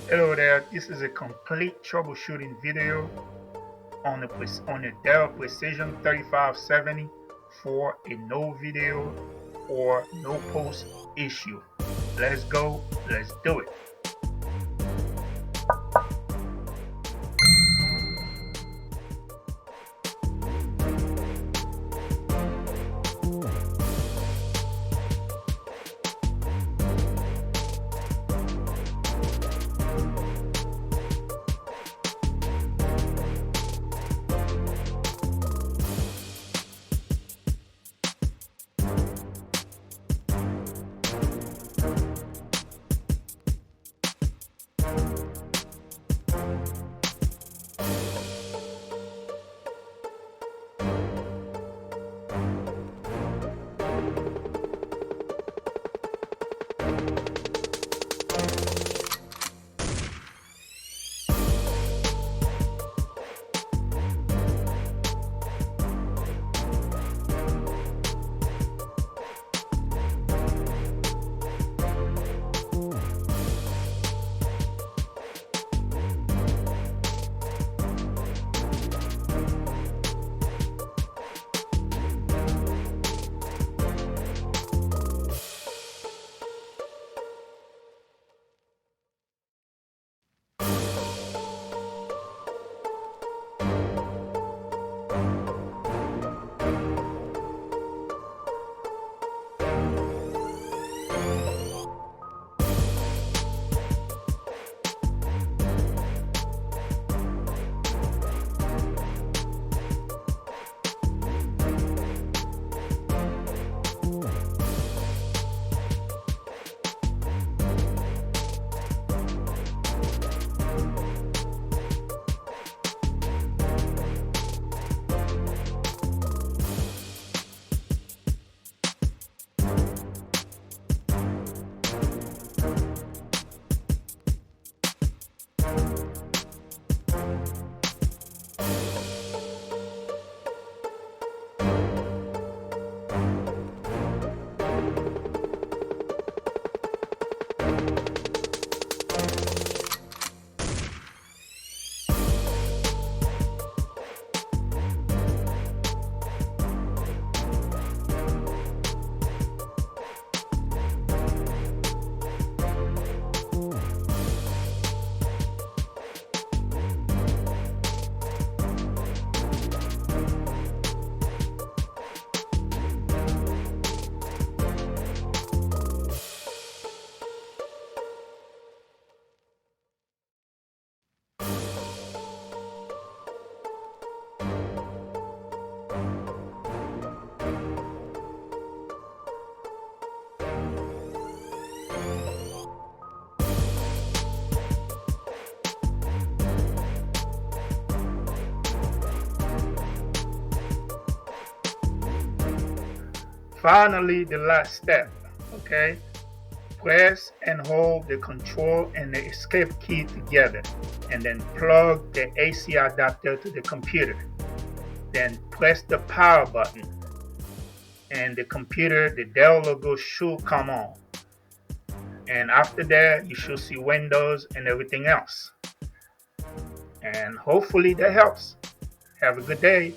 Hello there, this is a complete troubleshooting video on the Dell Precision 3570 for a no video or no post issue. Let's go, let's do it. Finally, the last step, okay? Press and hold the control and the escape key together, and then plug the AC adapter to the computer. Then press the power button, and the computer, the Dell logo should come on. And after that, you should see Windows and everything else. And hopefully that helps. Have a good day.